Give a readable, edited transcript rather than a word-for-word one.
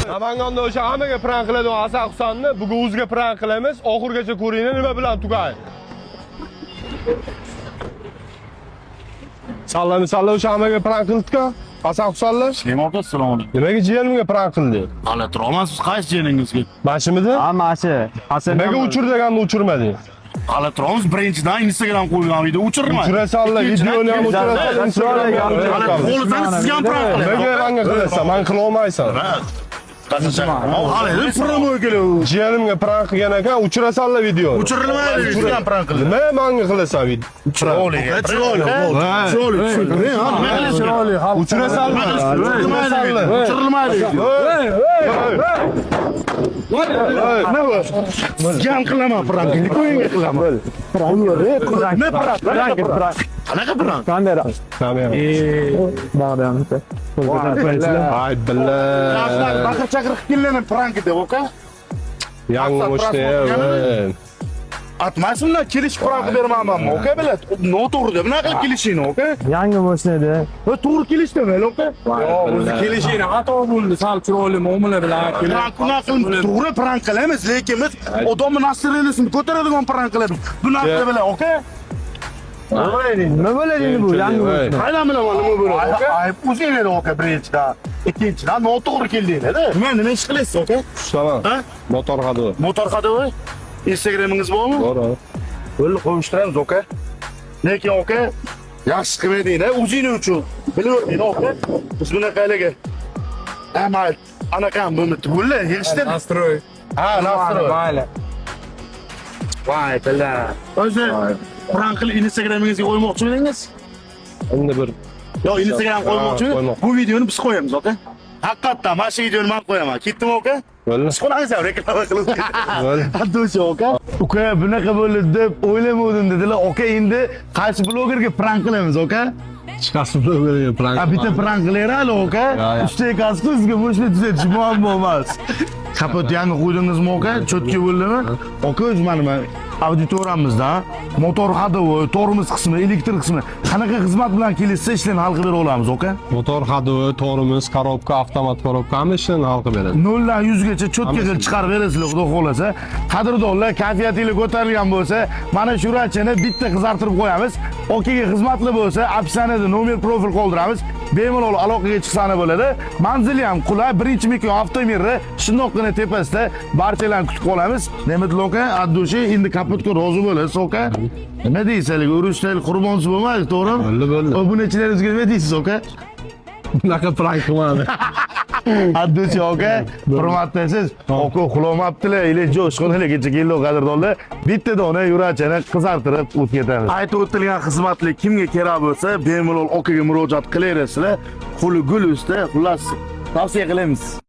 Namanganda o'sha hammaga prank qiladigan Hasan Husanni bugun o'ziga prank qilamiz. Oxirgacha ko'ringlar nima bilan tugaydi. Sallani o'sha hammaga prank qildi-ku. Hasan Husanlar. Nima aka, assalomu alaykum. Nimaga jiyanimga prank qildi? Hali turolmasiz, qaysi jiyaningizga? Mashimidi? Ha, mashi. Hasan. Nimaga uchir deganda uchirmading? Hali turamiz, birinchidan Instagram qo'ygan video uchirma. Uchirasanlar, videoni ham uchirasanlar, Instagramga ham Hali qo'lidan sizga ham prank qilaman. Nimaga menga qilasan? Men qila olmaysan. Hali promo keladi. Jiyanimga prank qilgan ekan, uchirasanlar videoni. Uchirilmaydi, sizga ham prank qiladi. Nima menga qilasan video? Chiroyli. Uchirasanlar. Uchirilmaydi. Sizga ham qilaman prankni, qo'yingga qilaman. Qanaqa prank? Kamera. Ay billah. Baqa chaqirib kelgan prank deb, oka? Yangi o'shda. Atmasimlar, kelish prank bermayman, oka bilat. Noto'g'ri deb, bunaqa qilib kelishing, oka? Yangi mashinada. To'g'ri kelish deb, oka? O'zi kelishini xato bo'ldi, sal chiroyli muomala bilan To'g'ri prank qilamiz, lekin biz odamni nasriylasini ko'taradigan prank qilamiz. Bunaqa bilan, oka? Nima bo'ladi bu? Yangi mashina. Qaydan bilaman nima bo'ladi, oka? Ayb o'zinglar, oka, birinchidan. Ikkinchidan noto'g'ri keldinglar-da. Nima ish qilaysiz, oka? Tamam. Ha? Motor xadi. Motor xadovi? Instagramingiz bormi? Bor. Bo'ldi, qo'yishtiramiz, oka. Lekin, oka, yaxshi qilmadinglar, o'zinglar uchun. Bilib o'ting, oka. Biz bunaqalarga amal anaqam bo'libdi. Bo'ldi, yig'ishtir. Nastroy. Ha, nastroy. Mayli. Voy, billah. O'zi prank qilib Instagramingizga qo'ymoqchi edingiz? Endi bir Yo, Instagram qo'ymoqchi. qo'ymoq. Bu videoni biz qo'yamiz, oka. Haqiqatdan mana shu videoni men qo'yaman. Ketdimi, oka? bo'ldi. Siz qo'yinglar, reklama qilib. Bo'ldi. Haddo'shi, oka. Uka, bunaqa bo'ldi deb o'ylamadim dedilar. Oka, endi qaysi blogerga prank qilamiz, oka? Chiqasi blogerga prank. Bitta prank qilaylik, oka. Uchtaykasi sizga mushni tuzatish muammo emas. Kapot yangi qo'ydingizmi, oka? Cho'tki bo'ldimi? Oka, o'zi mana auditoriyamizda motor hadovi, tormoz qismi, elektr qismi qanaqa xizmat bilan kelishsa ishlarni hal qilib bera olamiz, oka? Motor xadovi, tormoz, korobka, avtomat korobka hamma ishlarni hal qilib beradi. 0 dan 100 gacha cho'tka qilib chiqarib berasizlar, xudo xolasa. Qadrdonlar, kayfiyatingiz ko'tarilgan bo'lsa, mana shu rachani bitta qizartirib qo'yamiz. Okaga xizmatli bo'lsa, opsiyada nomer profil qoldiramiz. Bemalol aloqaga chiqsani bo'ladi. Manzili ham qulay, birinchi mekon avtomirni shundoqqina tepasida barchalarni kutib qolamiz. Ne'matli oka, addushi endi kapotga rozi bo'lasiz, oka. Nima deysizlar? Urushdan qurbonsiz bo'lmaydi, to'g'rimi? Bo'ldi. Obunachilaringizga nima deysiz, oka? Bunaqa prank qilmadi. Addushi oka, hurmatlisiz. Oka uxlamabdilar, ile jo'shqinligicha keldi qadrdonlar. Bitta dona yurachani qizartirib o'tib ketamiz. Aytib o'tilgan xizmatli kimga kerak bo'lsa, bemalol okaga murojaat qilaverasizlar. Qo'li gul usta, xullas tavsiya qilamiz.